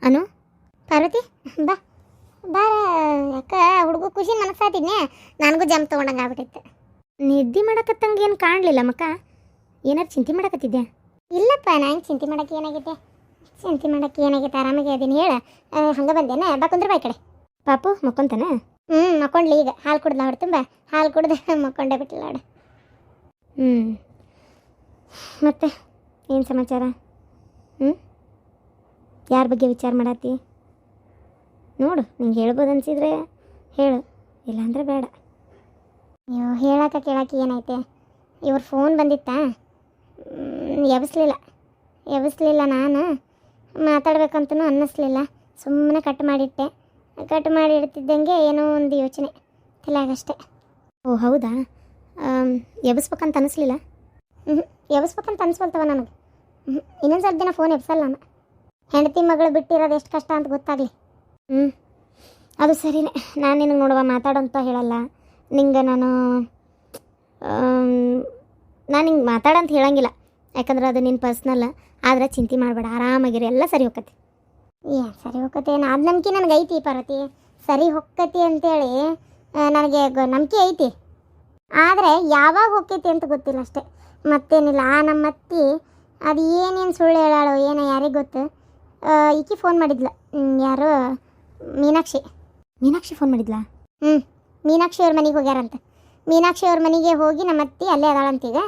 ಅನು ಪಾರ್ವತಿ ಬಾ ಬಾ ಯಾಕ ಹುಡುಗ ಖುಷಿ ಮನಸ್ಸಾತಿದ್ನೆ ನನಗೂ ಜಂಪ್ ತೊಗೊಂಡಂಗೆ ಆಗ್ಬಿಟ್ಟಿತ್ತು. ನಿದ್ದೆ ಮಾಡಕತ್ತಂಗೆ ಏನು ಕಾಣಲಿಲ್ಲ ಮಕ್ಕ, ಏನಾರು ಚಿಂತೆ ಮಾಡಕತ್ತಿದ್ದೆ? ಇಲ್ಲಪ್ಪ, ನಂಗೆ ಚಿಂತೆ ಮಾಡಕ್ಕೆ ಏನಾಗೈತೆ, ಚಿಂತೆ ಮಾಡಕ್ಕೆ ಏನಾಗೈತೆ, ಆರಾಮಾಗಿ ಅದೀನಿ ಹೇಳ. ಹಂಗೆ ಬಂದೇನ, ಬಾ ಕುಂದ್ರ ಬಾ ಈ ಕಡೆ. ಪಾಪು ಮಕ್ಕೊಂತಾನೆ? ಮಕ್ಕೊಂಡ್ಲಿ, ಈಗ ಹಾಲು ಕುಡ್ದು ಹೊಡೆ ತುಂಬ ಹಾಲು ಕುಡ್ದು ಮಕ್ಕೊಂಡೇ ಬಿಟ್ಟಿಲ್ಲ ನೋಡು. ಮತ್ತೆ ಏನು ಸಮಾಚಾರ? ಯಾರ ಬಗ್ಗೆ ವಿಚಾರ ಮಾಡತ್ತಿ? ನೋಡು, ನಿಂಗೆ ಹೇಳ್ಬೋದು ಅನ್ಸಿದ್ರೆ ಹೇಳು, ಇಲ್ಲಾಂದ್ರೆ ಬೇಡ. ಅಯ್ಯೋ, ಹೇಳಕ್ಕೆ ಕೇಳಕ್ಕೆ ಏನೈತೆ, ಇವ್ರ ಫೋನ್ ಬಂದಿತ್ತಾ, ಎಬ್ಬಿಸ್ಲಿಲ್ಲ. ನಾನು ಮಾತಾಡ್ಬೇಕಂತನೂ ಅನ್ನಿಸ್ಲಿಲ್ಲ, ಸುಮ್ಮನೆ ಕಟ್ ಮಾಡಿಟ್ಟೆ. ಕಟ್ ಮಾಡಿ ಇಡ್ತಿದ್ದಂಗೆ ಏನೋ ಒಂದು ಯೋಚನೆ ತಲೆಯಾಗಷ್ಟೆ. ಓ ಹೌದಾ, ಎಬ್ಬಿಸ್ಬೇಕಂತ ಅನ್ನಿಸ್ಲಿಲ್ಲ? ಎಬ್ಬಿಸ್ಬೇಕಂತ ಅನ್ಸ್ವಲ್ತವ ನನಗೆ. ಇನ್ನೊಂದು ಸ್ವಲ್ಪ ದಿನ ಫೋನ್ ಎಬ್ಸಲ್ಲ ನಾನು. ಹೆಂಡತಿ ಮಗಳು ಬಿಟ್ಟಿರೋದು ಎಷ್ಟು ಕಷ್ಟ ಅಂತ ಗೊತ್ತಾಗಲಿ. ಅದು ಸರಿನೇ. ನಾನು ನಿನಗೆ ನೋಡುವ ಮಾತಾಡೋಂತ ಹೇಳಲ್ಲ ನಿಂಗೆ, ನಾನು ಹಿಂಗೆ ಮಾತಾಡಂತ ಹೇಳಂಗಿಲ್ಲ, ಯಾಕಂದ್ರೆ ಅದು ನಿನ್ನ ಪರ್ಸ್ನಲ್. ಆದರೆ ಚಿಂತೆ ಮಾಡಬೇಡ, ಆರಾಮಾಗಿರಿ, ಎಲ್ಲ ಸರಿ ಹೋಗತ್ತೆ. ಸರಿ ಹೋಗತ್ತೆ, ಅದು ನಂಬಿಕೆ ನನಗೆ ಐತಿ ಪಾರ್ವತಿ. ಸರಿ ಹೊಕ್ಕತಿ ಅಂತೇಳಿ ನನಗೆ ನಂಬಿಕೆ ಐತಿ. ಆದರೆ ಯಾವಾಗ ಹೋಗ್ತೈತಿ ಅಂತ ಗೊತ್ತಿಲ್ಲ ಅಷ್ಟೇ, ಮತ್ತೇನಿಲ್ಲ. ನಮ್ಮ ಅತ್ತಿ ಅದು ಏನೇನು ಸುಳ್ಳು ಹೇಳಾಳೋ ಏನೋ ಯಾರಿಗೆ ಗೊತ್ತು. ಈಕಿ ಫೋನ್ ಮಾಡಿದ್ಲ, ಯಾರು ಮೀನಾಕ್ಷಿ ಫೋನ್ ಮಾಡಿದ್ಲಾ? ಮೀನಾಕ್ಷಿ ಅವ್ರ ಮನೆಗೆ ಹೋಗ್ಯಾರಂತ. ಮೀನಾಕ್ಷಿ ಅವ್ರ ಮನೆಗೆ ಹೋಗಿ ನಮ್ಮ ಅತ್ತಿ ಅಲ್ಲೇ ಅದಾಳಂತೀಗ.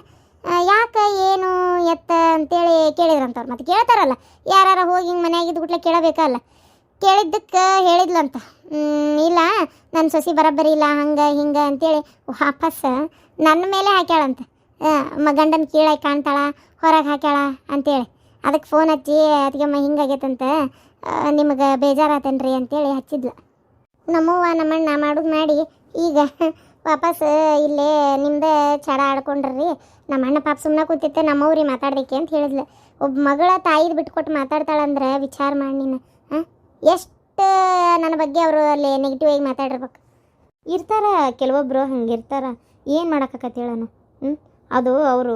ಯಾಕೆ ಏನು ಎತ್ತ ಅಂತೇಳಿ ಕೇಳಿದ್ರಂತವ್ರು. ಮತ್ತೆ ಕೇಳ್ತಾರಲ್ಲ, ಯಾರು ಹೋಗಿ ಹಿಂಗೆ ಮನೆಯಾಗಿದ್ದು ಗುಟ್ಲೆ ಕೇಳಬೇಕಲ್ಲ. ಕೇಳಿದ್ದಕ್ಕೆ ಹೇಳಿದ್ಲಂತ, ಇಲ್ಲ ನನ್ನ ಸೊಸಿ ಬರೋಬ್ಬರಿ ಇಲ್ಲ ಹಂಗೆ ಹಿಂಗೆ ಅಂತೇಳಿ ವಾಪಸ್ ನನ್ನ ಮೇಲೆ ಹಾಕ್ಯಾಳಂತ. ಗಂಡನ ಕೀಳಾಗಿ ಕಾಣ್ತಾಳ, ಹೊರಗೆ ಹಾಕ್ಯಾಳ ಅಂತೇಳಿ. ಅದಕ್ಕೆ ಫೋನ್ ಹಚ್ಚಿ ಅದಕ್ಕೆ ಹಿಂಗಾಗೈತಂತ, ನಿಮಗೆ ಬೇಜಾರಾತೇನ್ರಿ ಅಂತೇಳಿ ಹಚ್ಚಿದ್ಲು. ನಮ್ಮವ್ವ ನಮ್ಮಣ್ಣ ಮಾಡೋದು ಮಾಡಿ ಈಗ ವಾಪಸ್ ಇಲ್ಲೇ ನಿಮ್ದು ಚಡ ಆಡ್ಕೊಂಡ್ರಿ. ನಮ್ಮ ಅಣ್ಣ ಪಾಪ ಸುಮ್ಮನೆ ಕೂತಿತ್ತೆ, ನಮ್ಮವ್ರಿ ಮಾತಾಡ್ಬೇಕೆ ಅಂತ ಹೇಳಿದ್ಲು. ಒಬ್ಬ ಮಗಳ ತಾಯಿದು ಬಿಟ್ಕೊಟ್ಟು ಮಾತಾಡ್ತಾಳಂದ್ರೆ ವಿಚಾರ ಮಾಡಿ ನೀನು. ಎಷ್ಟು ನನ್ನ ಬಗ್ಗೆ ಅವರು ಅಲ್ಲಿ ನೆಗೆಟಿವ್ ಆಗಿ ಮಾತಾಡಿರ್ಬೇಕು. ಇರ್ತಾರ ಕೆಲವೊಬ್ಬರು ಹಂಗೆ ಇರ್ತಾರ, ಏನು ಮಾಡೋಕ್ಕಾಗತ್ತೆ ಹೇಳೋನು. ಅದು ಅವರು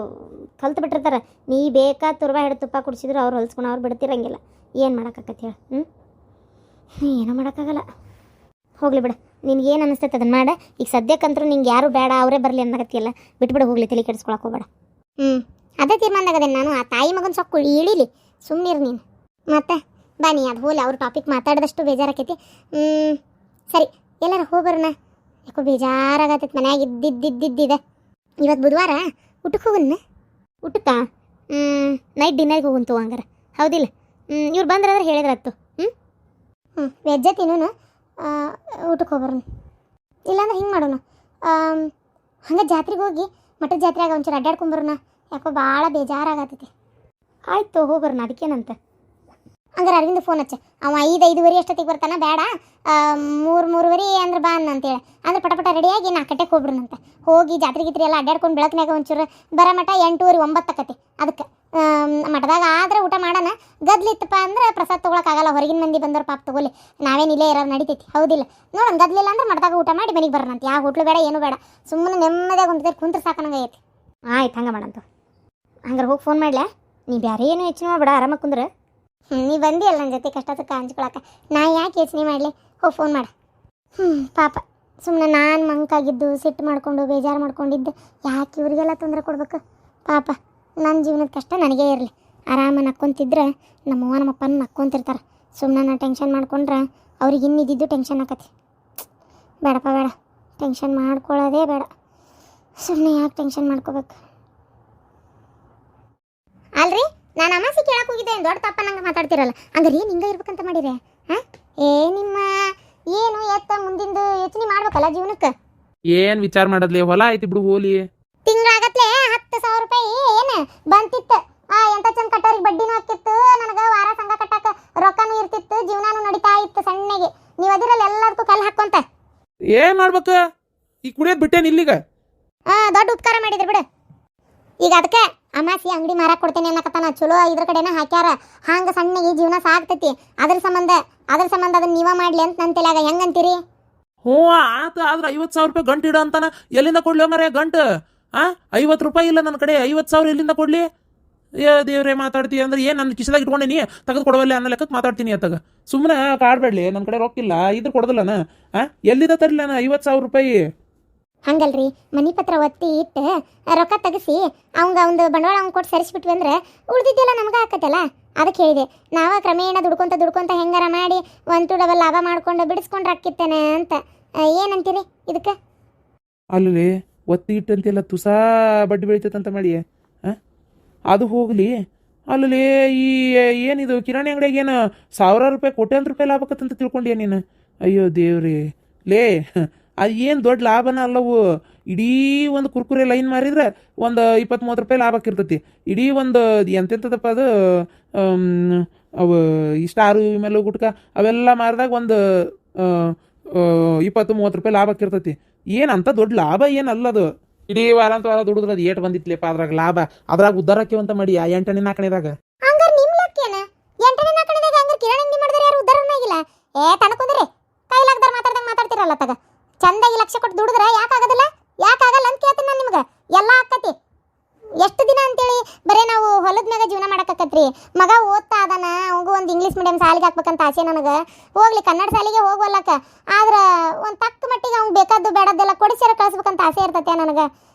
ಕಲ್ತು ಬಿಟ್ಟಿರ್ತಾರೆ. ನೀ ಬೇಕಾ ತುರ್ಬ ಹಿಡಿದು ತುಪ್ಪ ಕುಡಿಸಿದ್ರು ಅವ್ರು ಹೊಲ್ಸ್ಕೊಂಡು ಅವ್ರು ಬಿಡ್ತಿರಂಗಿಲ್ಲ. ಏನು ಮಾಡೋಕ್ಕಾಗತ್ತೆ ಹೇಳು? ಏನೂ ಮಾಡೋಕ್ಕಾಗಲ್ಲ. ಹೋಗ್ಲಿ ಬಿಡ, ನಿನ್ಗೇನು ಅನ್ನಿಸ್ತೈತೆ ಅದನ್ನು ಮಾಡ. ಈಗ ಸದ್ಯಕ್ಕಂತರೂ ನಿಂಗೆ ಯಾರು ಬೇಡ, ಅವರೇ ಬರಲಿ ಅನ್ನಕತ್ತಿಯಲ್ಲ, ಬಿಟ್ಬಿಡ, ಹೋಗ್ಲಿ, ತಲೆ ಕೆಡಿಸ್ಕೊಳಕ್ಕೆ ಹೋಗ್ಬೇಡ. ಅದೇ ತೀರ್ಮಾನದಾಗದೇನು ನಾನು. ಆ ತಾಯಿ ಮಗನ ಸೊಕ್ಕು ಇಳಿಲಿ, ಸುಮ್ಮನಿರು ನೀನು. ಮತ್ತೆ ಬಾ ನೀ, ಅದು ಹೋಲಿ, ಅವ್ರ ಟಾಪಿಕ್ ಮಾತಾಡಿದಷ್ಟು ಬೇಜಾರಾಕೈತಿ. ಸರಿ, ಎಲ್ಲಾರು ಹೋಗ್ಬರೋಣ, ಯಾಕೋ ಬೇಜಾರಾಗತ್ತೈತಿ ಮನ್ಯಾಗ ಇದ್ದಿದ್ದಿದ್ದಿದ್ದಿದೆ. ಇವತ್ತು ಬುಧವಾರ, ಊಟಕ್ಕೆ ಹೋಗನ್ನ? ಊಟಕ್ಕ ನೈಟ್ ಡಿನ್ನರ್ಗೆ ಹೋಗಂತು ಹಂಗಾರ, ಹೌದಿಲ್ಲ? ಇವ್ರು ಬಂದ್ರಾದ್ರೆ ಹೇಳಿದ್ರತ್ತು. ವೆಜ್ಜ ತಿನ್ನೋನು, ಊಟಕ್ಕೆ ಹೋಗ್ಬರೋಣ. ಇಲ್ಲಾಂದ್ರೆ ಹಿಂಗೆ ಮಾಡೋಣ, ಹಂಗೆ ಜಾತ್ರೆಗೆ ಹೋಗಿ ಮಠದ ಜಾತ್ರೆಯಾಗ ಒಂಚೂರು ಅಡ್ಡಾಡ್ಕೊಂಬರೋಣ. ಯಾಕೋ ಭಾಳ ಬೇಜಾರಾಗತ್ತೈತಿ. ಆಯಿತು, ಹೋಗ್ಬರೋಣ, ಅದಕ್ಕೇನಂತ. ಹಂಗಾರೆ ಅರವಿಂದ ಫೋನ್ ಹಚ್ಚ, ಅವ 5:05 ಅಷ್ಟೊತ್ತಿಗೆ ಬರ್ತಾನ, ಬೇಡ 3:03 ಅಂದ್ರೆ ಬಾ ಅಂತೇಳಿ. ಅಂದ್ರೆ ಪಟ ರೆಡಿಯಾಗಿ 4 ಗಂಟೆಗೆ ಹೋಗ್ಬಿಡ್ರಂತೆ. ಹೋಗಿ ಜಾತ್ರೆ ಗೀತ್ರಿ ಎಲ್ಲ ಅಡ್ಡಾಡ್ಕೊಂಡು ಬೆಳಕಿನಾಗ ಒಂಚೂರು ಬರೋ ಮಠ 8:30 9 ಆಕತಿ. ಅದಕ್ಕೆ ಮಠದಾಗ ಆದ್ರೆ ಊಟ ಮಾಡೋಣ. ಗದ್ಲಿತ್ತಪ್ಪ ಅಂದ್ರೆ ಪ್ರಸಾದ ತೊಗೊಳಕ್ಕಾಗಲ್ಲ, ಹೊರಗಿನ ಮಂದಿ ಬಂದವ್ರು ಪಾಪ ತೊಗೊಲಿ, ನಾವೇನು ಇಲ್ಲೇ ಇರೋರು ನಡಿತೈತಿ, ಹೌದಿಲ್ಲ? ನೋಡೋಣ, ಗದ್ಲಿಲ್ಲ ಅಂದ್ರೆ ಮಠದಾಗ ಊಟ ಮಾಡಿ ಮನೆಗೆ ಬರೋಣಂತ. ಯಾವ ಹೋಟ್ಲು ಬೇಡ, ಏನು ಬೇಡ, ಸುಮ್ಮನೆ ನೆಮ್ಮದಿಯಾಗಿ ಒಂದು ಕುಂತ್ರೆ ಸಾಕನಂಗೆ ಐತಿ. ಆಯ್ತು, ಹಂಗೆ ಮಾಡಂತ. ಹಂಗಾರೆ ಹೋಗಿ ಫೋನ್ ಮಾಡ್ಲಾ? ನೀ ಬೇರೆ ಏನು ಯೋಚನೆ ಮಾಡಬೇಡ, ಆರಾಮಾಗಿ ಕುಂದ್ರೆ. ನೀ ಬಂದಿಯಲ್ಲ ನನ್ನ ಜೊತೆ ಕಷ್ಟ ಸುಖ ಹಂಚ್ಕೊಳಕ್ಕೆ, ನಾ ಯಾಕೆ ಯೋಚನೆ ಮಾಡಲಿ? ಹೋಗಿ ಫೋನ್ ಮಾಡ. ಪಾಪ ಸುಮ್ಮನೆ ನಾನು ಮಂಕಾಗಿದ್ದು, ಸಿಟ್ಟು ಮಾಡ್ಕೊಂಡು ಬೇಜಾರು ಮಾಡ್ಕೊಂಡಿದ್ದು, ಯಾಕೆ ಇವರಿಗೆಲ್ಲ ತೊಂದರೆ ಕೊಡ್ಬೇಕು? ಪಾಪ ನನ್ನ ಜೀವನದ ಕಷ್ಟ ನನಗೇ ಇರಲಿ. ಆರಾಮ ನಕ್ಕೊಂತಿದ್ರೆ ನಮ್ಮವ್ವ ನಮ್ಮಪ್ಪನ ನಕ್ಕೊಂತಿರ್ತಾರೆ. ಸುಮ್ಮನೆ ನಾನು ಟೆನ್ಷನ್ ಮಾಡ್ಕೊಂಡ್ರೆ ಅವ್ರಿಗೆ ಇನ್ನಿದ್ದು ಟೆನ್ಷನ್ ಆಕತಿ. ಬೇಡಪ್ಪ, ಬೇಡ, ಟೆನ್ಷನ್ ಮಾಡ್ಕೊಳ್ಳೋದೇ ಬೇಡ. ಸುಮ್ಮನೆ ಯಾಕೆ ಟೆನ್ಷನ್ ಮಾಡ್ಕೋಬೇಕು? ಅಲ್ರಿ, ನಾನು ಅಮಾಸಿ ಕೇಳಕ್ಕೆ ಹೋಗಿದ್ದೆ, ದೊಡ್ಡ ತಪ್ಪ ನಂಗೆ ಮಾತಾಡ್ತಿರಲ್ಲ. ಹಂಗಾರೆ ಏನು ಹಿಂಗೆ ಇರ್ಬೇಕಂತ ಮಾಡಿರಿ? ನಿಮ್ಮ ಏನು ಎತ್ತ ಮುಂದಿಂದು ಯೋಚನೆ ಮಾಡ್ಬೇಕಲ್ಲ ಜೀವನಕ್ಕೆ. ಏನು ವಿಚಾರ ಮಾಡದ್ಲಿ, ಹೊಲ ಐತಿ ಬಿಡು, ಹೋಲಿ. ತಿಂಗಳಾಗತ್ಲೆ 10,000 ರೂಪಾಯಿ ಏನು ಬಂತಿತ್ತು. ಎಂತ ಚಂದ ಕಟ್ಟೋರಿಗೆ ಬಡ್ಡಿನೂ ಹಾಕಿತ್ತು, ನನಗೆ ವಾರ ಸಂಘ ಕಟ್ಟಕ್ಕೆ ರೊಕ್ಕನೂ ಇರ್ತಿತ್ತು, ಜೀವನನೂ ನಡೀತಾ ಇತ್ತು ಸಣ್ಣಗೆ. ನೀವು ಅದಿರಲ್ಲ ಎಲ್ಲದಕ್ಕೂ ಕಲ್ಲು ಹಾಕೊಂತ. ಏನು ಮಾಡ್ಬೇಕು? ಈ ಕುಡಿಯೋದು ಬಿಟ್ಟೇನು ಇಲ್ಲಿಗ? ದೊಡ್ಡ ಉಪಕಾರ ಮಾಡಿದ್ರಿ ಬಿಡು. ಈಗ ಅದಕ್ಕೆ ಅಮಾಸಿ ಅಂಗಡಿ ಮಾರಾಕ್ ಕೊಡ್ತೇನೆ ಅನ್ನಕತ್ತಾನ. ಚಲೋ ಇದ್ರ ಕಡೆನ ಹಾಕ್ಯಾರ, ಹಂಗೆ ಸಣ್ಣಗೆ ಜೀವನ ಸಾಗ್ತೈತಿ. ಅದ್ರ ಸಂಬಂಧ ಅದನ್ನ ನೀವ ಮಾಡ್ಲಿ ಅಂತ ನನ್ನ ತಲೆಯಾಗ. ಹೆಂಗಂತೀರಿ? ಹ್ಞೂ ಆತ, ಆದ್ರೆ 50,000 ರೂಪಾಯಿ ಗಂಟು ಇಡ ಅಂತಾನ. ಎಲ್ಲಿಂದ ಕೊಡ್ಲಿ ಮರ ಗಂಟು? 50 ರೂಪಾಯಿ ಇಲ್ಲ ನನ್ನ ಕಡೆ, 50,000 ಎಲ್ಲಿಂದ ಕೊಡ್ಲಿ? ಏ ದೇವ್ರೆ ಮಾತಾಡ್ತೀಯ ಅಂದ್ರೆ ಏನು ನನ್ನ ಕಿಸದಾಗ ಇಟ್ಕೊಂಡೇನಿ ತೆಗೆದು ಕೊಡವಲ್ಲ ಅನ್ನೋ ಲೆಕ್ಕಕ್ಕೆ ಮಾತಾಡ್ತೀನಿ ಅತ್ತಾಗ. ಸುಮ್ಮನೆ ಕಾಡ್ಬೇಡ್ಲಿ, ನನ್ನ ಕಡೆ ರೊಕ್ಕಿಲ್ಲ ಇದ್ರ ಕೊಡೋದಿಲ್ಲನ. ಎಲ್ಲಿದ ತರಲಿ ನಾನು 50,000 ರೂಪಾಯಿ? ಹಂಗಲ್ರಿ, ಮನಿ ಪತ್ರ ಒತ್ತಿ ಇಟ್ಟು ರೊಕ್ಕ ತೆಗಿಸಿ ಒಂದು ಬಂಡವಾಳ ಅವ್ನು ಕೊಟ್ಟು ಸರಿಸ್ಬಿಟ್ವಿ ಅಂದ್ರೆ ಉಳ್ದಿದ್ದೆಲ್ಲ ನಮ್ಗೆ ಆಕತ್ತಲ್ಲ. ಅದಕ್ಕೆ ಹೇಳಿದೆ, ನಾವ ಕ್ರಮೇಣ ದುಡ್ಕೊಂತ ಹೆಂಗಾರ ಮಾಡಿ 1 to ಡಬಲ್ ಲಾಭ ಮಾಡ್ಕೊಂಡು ಬಿಡಿಸ್ಕೊಂಡ್ರೆ ಆಕ್ಕಿತ್ತೇನೆ ಅಂತ. ಏನಂತೀರಿ ಇದಕ್ಕೆ? ಅಲ್ಲಿ ಒತ್ತಿ ಇಟ್ಟಂತೆಲ್ಲ ತುಸಾ ಬಡ್ಡಿ ಬೆಳಿತೈತಂತ ಮಾಡಿ ಅದು ಹೋಗಲಿ. ಅಲ್ಲಿ ಈ ಏನಿದು ಕಿರಾಣಿ ಅಂಗಡಿಯಾಗ ಏನು 1,000 ರೂಪಾಯಿ ಕೋಟ್ಯಾಂತರ ರೂಪಾಯಿ ಲಾಭಕ್ಕಂತ ತಿಳ್ಕೊಂಡ್ಯಾ ನೀನು? ಅಯ್ಯೋ ದೇವ್ರಿ ಲೇ, ಅದು ಏನು ದೊಡ್ಡ ಲಾಭನ ಅಲ್ಲವು. ಇಡೀ ಒಂದು ಕುರ್ಕುರೆ ಲೈನ್ ಮಾರಿದ್ರೆ ಒಂದು 20-30 ರೂಪಾಯಿ ಲಾಭಕ್ಕಿರ್ತೈತಿ. ಇಡೀ ಒಂದು ಎಂತೆಂಥದಪ್ಪ ಅದು ಅವು ಈ ಸ್ಟಾರು ಮೇಲೆ ಗುಟ್ಕ ಅವೆಲ್ಲ ಮಾರಿದಾಗ ಒಂದು 20-30 ರೂಪಾಯಿ ಲಾಭಕ್ಕಿರ್ತೈತಿ. ಏನಂತ ದೊಡ್ಡ ಲಾಭ ಏನಲ್ಲದು. ಇಡೀ ವಾರ ದುಡಿದ್ರೆ ಅದು ಏಟ್ ಬಂದಿತ್ಲೇಪ ಅದ್ರಾಗ ಲಾಭ. ಅದ್ರಾಗ ಉದ್ದಾರಕ್ಕೆ ಅಂತ ಮಾಡಿ ಆ 8ನೇ 4ನೇದಾಗ. ಹಂಗಾರೆ ನಿಮ್ಮ ಲೆಕ್ಕೇನ 8ನೇ 4ನೇದಾಗ ಹಂಗಾರೆ ಕಿರಾಣಿ ಅಂಗಡಿ ಮಾಡಿದ್ರೆ ಯಾರು ಉದ್ದಾರನೇ ಆಗಿಲ್ಲ? ತನಕುಂದ್ರಿ ಕೈಲಾಗ್ದಾರ ಮಾತಾಡ್ತಿರಲ್ಲ ತಗ. ಚಂದಾಗಿ ಲಕ್ಷ ಕೊಟ್ಟು ದುಡಿದ್ರೆ ಯಾಕಾಗೋದಿಲ್ಲ? ಯಾಕಾಗಲ್ಲ ಅಂತ ಕೇಳ್ತೀನಿ ನಾನು ನಿಮ್ಗೆ. ಎಲ್ಲ ಆಕತಿ. ಎಷ್ಟು ದಿನ ಅಂತೇಳಿ ಬರೀ ನಾವು ಹೊಲದ ಮ್ಯಾಗ ಜೀವನ ಮಾಡಕ್ಕಾಕತ್ರಿ. ಮಗ ಓದ್ತಾ ಅದಾನ, ಅವಂಗೂ ಒಂದು ಇಂಗ್ಲೀಷ್ ಮೀಡಿಯಂ ಶಾಲೆಗೆ ಹಾಕ್ಬೇಕಂತ ಆಸೆ ನನಗೆ. ಹೋಗ್ಲಿ ಕನ್ನಡ ಶಾಲೆಗೆ ಹೋಗ್ವಲ್ಲಕ್ಕ, ಆದ್ರೆ ಒಂದು ತಕ್ಕ ಮಟ್ಟಿಗೆ ಅವ್ನು ಬೇಕಾದ್ದು ಬೇಡದ್ದೆಲ್ಲ ಕೊಡಿಸಿರ ಕಳಿಸ್ಬೇಕಂತ ಆಸೆ ಇರ್ತೈತೆ ನನಗೆ.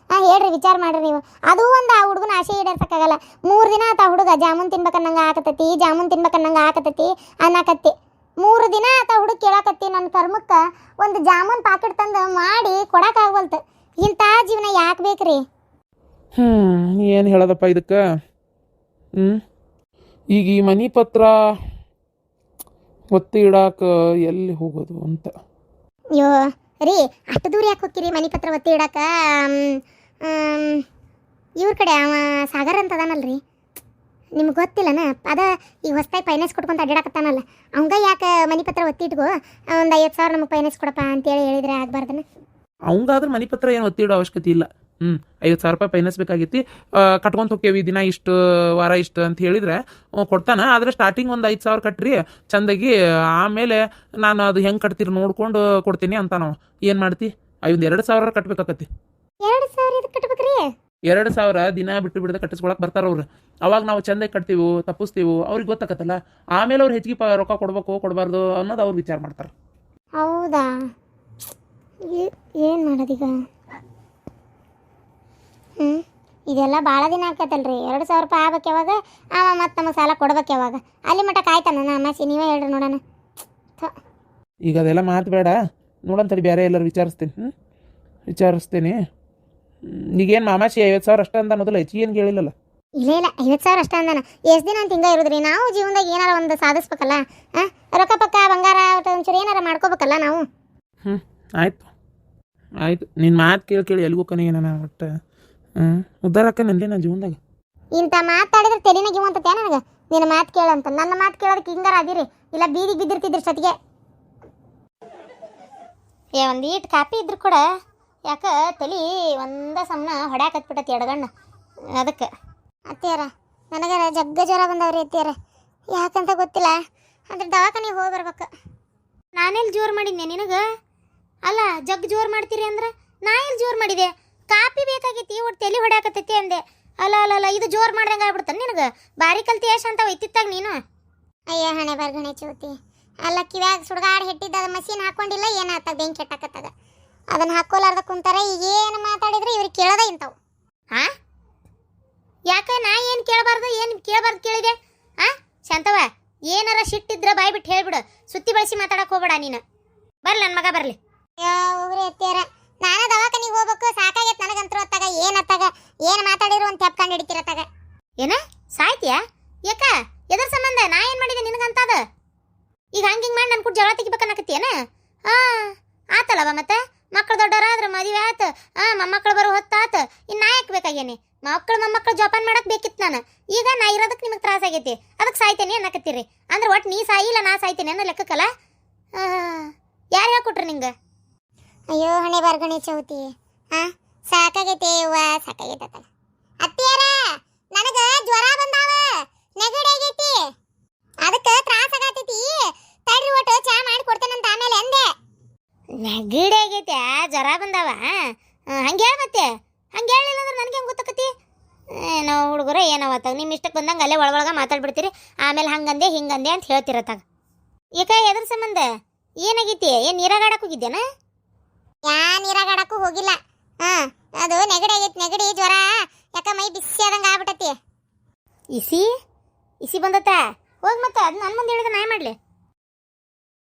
ಹೇಳ್ರಿ, ವಿಚಾರ ಮಾಡ್ರಿ ನೀವು. ಅದು ಒಂದು ಆ ಹುಡುಗನ ಆಸೆ ಈಡೇರ್ಸಕ್ಕಾಗಲ್ಲ. 3 ದಿನ ಆತ ಹುಡುಗ ಜಾಮೂನ್ ತಿನ್ಬೇಕನ್ನಂಗೆ ಆಕತತಿ ಅನ್ನಕತ್ತಿ. 3 ದಿನ ಆತ ಹುಡುಗ ಕೇಳಾಕತ್ತಿ. ನನ್ನ ಕರ್ಮಕ್ಕೆ ಒಂದು ಜಾಮೂನ್ ಪಾಕೆಟ್ ತಂದು ಮಾಡಿ ಕೊಡಕ್ಕಾಗವಲ್ತು. ಇಂಥ ಜೀವನ ಯಾಕೆ ಬೇಕ್ರಿ? ಏನು ಹೇಳೋದಪ್ಪ ಇದಕ್ಕೆ? ಈಗ ಈ ಮನಿ ಪತ್ರ ಒತ್ತಿ ಇಡಾಕ ಎಲ್ಲಿ ಹೋಗೋದು ಅಂತ. ಅಯ್ಯೋ ರೀ, ಅಷ್ಟು ದೂರ ಯಾಕೆ ಹೋಗ್ತೀರಿ ಮನಿ ಪತ್ರ ಒತ್ತಿ ಇಡಾಕ? ಇವ್ರ ಕಡೆ ಅವ ಸಾಗರ್ ಅಂತ ಅದಾನಲ್ರಿ, ನಿಮ್ಗೆ ಗೊತ್ತಿಲ್ಲನ? ಅದ ಈಗ ಹೊಸ್ತಾಗಿ ಫೈನಾನ್ಸ್ ಕೊಡ್ಕೊಂತ ಅಡ್ಡಾಡಕತ್ತಾನಲ್ಲ, ಅವಂಗ ಯಾಕೆ ಮನಿ ಪತ್ರ ಒತ್ತಿ ಇಟ್ಕೋ, ಒಂದು 50,000 ನಮಗೆ ಫೈನಾನ್ಸ್ ಕೊಡಪ್ಪ ಅಂತೇಳಿ ಹೇಳಿದ್ರೆ ಆಗ್ಬಾರ್ದನ? ಅವಂಗಾದ್ರೆ ಮನಿ ಪತ್ರ ಏನು ಒತ್ತಿ ಇಡೋ ಅವಶ್ಯಕತೆ ಇಲ್ಲ. 50,000 ರೂಪಾಯಿ ಫೈನಾನ್ಸ್ ಬೇಕಾಗಿತ್ತು, ಕಟ್ಕೊಂತ ಹೋಗ್ಯವಿ ದಿನ ಇಷ್ಟು ವಾರ ಇಷ್ಟು ಅಂತ ಹೇಳಿದ್ರೆ ಕೊಡ್ತಾನೆ. ಆದರೆ ಸ್ಟಾರ್ಟಿಂಗ್ ಒಂದು 5,000 ಕಟ್ರಿ ಚಂದಾಗಿ, ಆಮೇಲೆ ನಾನು ಅದು ಹೆಂಗೆ ಕಟ್ತೀರಿ ನೋಡ್ಕೊಂಡು ಕೊಡ್ತೀನಿ ಅಂತ. ನಾವು ಏನು ಮಾಡ್ತಿ? 2,000 ಕಟ್ಬೇಕಾಕತಿ. 2,000 ಕಟ್ಬೇಕ್ರಿ? 2,000 ದಿನ ಬಿಟ್ಟು ಬಿಡದೆ ಕಟ್ಟಿಸ್ಕೊಳಕ್ಕೆ ಬರ್ತಾರ ಅವ್ರು. ಅವಾಗ ನಾವು ಚಂದಾಗಿ ಕಟ್ತೀವೋ ತಪ್ಪಿಸ್ತೀವೋ ಅವ್ರಿಗೆ ಗೊತ್ತಾಗತ್ತಲ್ಲ. ಆಮೇಲೆ ಅವ್ರು ಹೆಚ್ಚಿಗೆ ರೊಕ್ಕ ಕೊಡ್ಬೇಕು ಕೊಡಬಾರ್ದು ಅನ್ನೋದು ಅವ್ರು ವಿಚಾರ ಮಾಡ್ತಾರೆ. ಹೌದಾ? ಏನು ಮಾಡೋದೀಗ? ಇದೆಲ್ಲ ಭಾಳ ದಿನ ಆಕತ್ತಲ್ರಿ. 2,000 ರೂಪಾಯಿ ಆಗ್ಬೇಕು ಯಾವಾಗ, ಮತ್ತು ನಮಗೆ ಸಾಲ ಕೊಡ್ಬೇಕು ಯಾವಾಗ? ಅಲ್ಲಿ ಮಟ್ಟ ಕಾಯ್ತಾನ ಅಮ್ಮಾಸಿ? ನೀವೇ ಹೇಳ್ರಿ ನೋಡೋಣ. ಈಗ ಅದೆಲ್ಲ ಮಾತು ಬೇಡ, ನೋಡಂತಡಿ ಬೇರೆ ಎಲ್ಲರೂ ವಿಚಾರಿಸ್ತೇನೆ. ಈಗೇನು ಮಾಮಾಶಿ 50,000 ಅಷ್ಟೇ ಅಂತ ಅನ್ನೋದಿಲ್ಲ, ಹೆಚ್ಚಿಗೆ ಏನು ಕೇಳಿಲ್ಲಲ್ಲ? ಇಲ್ಲ 50,000 ಅಷ್ಟೇ ಅಂದಾನ. ಎಷ್ಟು ದಿನ ಅಂತ ಹಿಂಗೆ ಇರೋದ್ರಿ? ನಾವು ಜೀವನದಾಗ ಏನಾರ ಒಂದು ಸಾಧಿಸ್ಬೇಕಲ್ಲ. ರೊಕ್ಕ ಪಕ್ಕ ಬಂಗಾರ ಒಂಚೂರು ಏನಾರ ಮಾಡ್ಕೋಬೇಕಲ್ಲ ನಾವು. ಆಯ್ತು ನಿನ್ನ ಮಾತು ಕೇಳಿ ಎಲ್ಲಿಗೂ ಕನೆಗೆ ನಾನು ಒಟ್ಟು ಉದ್ದಾರ ಹಾಕನಲ್ಲಿ ನನ್ನ ಜೀವನದಾಗ. ಇಂಥ ಮಾತಾಡಿದ್ರೆ ತೆಲಿನಾಗ ಇವಂತತೆ ನನಗೆ ನಿನ್ನ ಮಾತು ಕೇಳಂತ. ನನ್ನ ಮಾತು ಕೇಳೋದಕ್ಕೆ ಹಿಂಗಾರ ಆಗಿರಿ, ಇಲ್ಲ ಬೀದಿಗೆ ಬಿದ್ದಿರ್ತಿದ್ರಿ ಸತಿಗೆ. ಒಂದು ಈಟ್ ಕಾಪಿ ಇದ್ರು ಕೂಡ ಯಾಕೆ ತಲೆ ಒಂದ ಸಮನ ಹೊಡ್ಯಾಕತ್ಬಿಟ್ಟತಿ ಎಡಗಣ್ಣು. ಅದಕ್ಕೆ ಅತ್ತಿಯಾರ ನನಗೆ ಜಗ್ಗ ಜ್ವರ ಬಂದವ್ರಿ ಅತ್ತಿಯಾರ. ಯಾಕಂತ ಗೊತ್ತಿಲ್ಲ, ಅಂದ್ರೆ ದವಾಖಾನಿಗೆ ಹೋಗಿ ಬರ್ಬೇಕು. ನಾನೆಲ್ಲಿ ಜೋರು ಮಾಡಿದ್ನೆ ನಿನಗೆ? ಅಲ್ಲ, ಜಗ್ ಜೋರು ಮಾಡ್ತೀರಿ ಅಂದ್ರೆ ನಾ ಎಲ್ಲಿ ಜೋರು ಮಾಡಿದೆ? ಕಾಪಿ ಬೇಕಾಗೈತಿ, ಒಟ್ಟು ತಲೆ ಹೊಡ್ಯಾಕತ್ತೈತಿ ಅಂದೆ. ಅಲ್ಲ ಇದು ಜೋರು ಮಾಡ್ದಂಗೆ ಆಗ್ಬಿಡ್ತಾನೆ ನಿನಗೆ. ಬಾರಿ ಕಲ್ತಿ ಎಷ್ಟು ಅಂತ ಒಯ್ತಿತ್ತಾಗ ನೀನು. ಅಯ್ಯ ಹಣೆ ಬರ್ಗಣೆ ಚೂತಿ. ಅಲ್ಲ, ಕಿವ್ಯಾಗ ಸುಡ್ಗಾಡು ಹೆಟ್ಟಿದ್ದ ಅದು ಮಷೀನ್ ಹಾಕೊಂಡಿಲ್ಲ, ಏನಾಗ್ತದ ಬೆಂಕಿ ಕೆಟ್ಟಾಕತ್ತದ. ಅದನ್ನು ಹಾಕೋಲಾರ್ದ ಕುಂತಾರೆ. ಏನು ಮಾತಾಡಿದ್ರೆ ಇವ್ರಿಗೆ ಕೇಳೋದ ಇಂಥವು. ಯಾಕೆ ನಾ ಏನು ಕೇಳಬಾರ್ದು ಕೇಳಿದೆ? ಶಾಂತವ, ಏನಾರ ಸಿಟ್ಟಿದ್ರೆ ಬಾಯ್ ಬಿಟ್ಟು ಹೇಳ್ಬಿಡು. ಸುತ್ತಿ ಬಳಸಿ ಮಾತಾಡಕ್ಕೆ ಹೋಗ್ಬೇಡ ನೀನು. ಬರ್ಲಿ ನನ್ನ ಮಗ ಬರಲಿ. ಹೋಗ್ರಿ ಅತ್ತಿಯಾರ, ನಾನು ದವಾಖಾನಿಗೆ ಹೋಗ್ಬೇಕು, ಸಾಕಾಗೈತೆ ನನಗಂತರೂ. ಅತ್ತಾಗ ಏನು ಮಾತಾಡಿರು ಅಂತ ತೆಪ್ಕೊಂಡು ಹಿಡಿತಿರತ್ತಾಗ. ಏನ ಸಾಯ್ತಿಯಾ? ಯಾಕ ಎದ್ರ ಸಂಬಂಧ? ನಾ ಏನು ಮಾಡಿದೆ ನಿನಗಂತದ? ಈಗ ಹಿಂಗೆ ಮಾಡಿ ನನ್ನ ಕೂಡ ಜಗಳ ತೆಗಿಬೇಕನ್ನಕತ್ತೇನ? ಆತಲ್ಲವ ಮತ್ತೆ. ಮಕ್ಕಳು ದೊಡ್ಡವರಾದ್ರೆ ಮದುವೆ ಆತು, ಮೊಮ್ಮಕ್ಕಳು ಬರೋ ಹೊತ್ತಾತು, ಇನ್ನು ನಾ ಯಾಕೆ ಬೇಕಾಗೇನಿ? ಮೊಮ್ಮಕ್ಕಳು ಜೋಪಾನ ಮಾಡಕ್ಕೆ ಬೇಕಿತ್ತು ನಾನು. ಈಗ ನಾ ಇರೋದಕ್ಕೆ ನಿಮಗೆ ತ್ರಾಸ ಆಗೈತಿ, ಅದಕ್ಕೆ ಸಾಯ್ತೇನೆ ಅನ್ನಕತ್ತೀರಿ. ಅಂದ್ರೆ ಒಟ್ಟು ನೀ ಸಾಯಿಲ್ಲ ನಾ ಸಾಯ್ತೇನೆ ಅನ್ನೋ ಲೆಕ್ಕಕ್ಕಲ್ಲ. ಯಾರು ಹೇಳ್ಕೊಟ್ರಿ ನಿಂಗೆ? ಅಯ್ಯೋ ಹಣೆ ಬರ್ಗಣೆ ಚೌತಿ. ಸಾಕಾಗೈತೆ ಅವ್ವ, ಸಾಕಾಗೈತ. ಅತ್ತಿಯಾರ, ನನಗೆ ಜ್ವರ ಬಂದಾವ, ನೆಗಡಿ ಆಗೈತಿ, ಅದಕ್ಕೆ ತ್ರಾಸ ಆಗತೈತಿ. ತಡ್ರಿ, ಒಟ್ಟು ಚಾ ಮಾಡಿ ಕೊಡ್ತೇನಂತ ಆಮೇಲೆ ಅಂದೆ. ನೆಗಡಿ ಆಗೈತೆ, ಜ್ವರ ಬಂದಾವ? ಹಂಗೆ ಹೇಳ ಮತ್ತೆ. ಹಂಗೆ ಹೇಳಿಲ್ಲ ಅಂದ್ರೆ ನನಗೆ ಹೆಂಗೆ ಗೊತ್ತಾಕತಿ? ಏನೋ ಹುಡುಗರ ಏನವತ್ತಾಗ ನಿಮ್ಮ ಇಷ್ಟಕ್ಕೆ ಬಂದಂಗೆ ಅಲ್ಲೇ ಒಳಗೊಳಗೆ ಮಾತಾಡ್ಬಿಡ್ತೀರಿ. ಆಮೇಲೆ ಹಂಗಂದೆ ಹಿಂಗಂದೆ ಅಂತ ಹೇಳ್ತಿರತ್ತಾಗ. ಈಗ ಎದ್ರ ಸಂಬಂಧ ಏನಾಗೈತಿ? ಏನು ನೀರಾಗಾಡಕ್ಕೆ ಹೋಗಿದ್ದೇನ? ನೀರಾಗಾಡಕ್ಕೂ ಹೋಗಿಲ್ಲ. ಅದು ನೆಗಡಿ ಆಗೈತಿ, ನೆಗಡಿ ಜ್ವರ. ಯಾಕ ಮೈ ಬಿಸಿ ಆದಂಗೆ ಆಗ್ಬಿಟ್ಟತಿ. ಇಸಿ ಬಂದತ್ತ ಹೋಗಿ ಮತ್ತೆ ಅದು ನನ್ನ ಮುಂದೆ ಹೇಳಿದ್ರೆ ನಾ ಮಾಡಲಿ.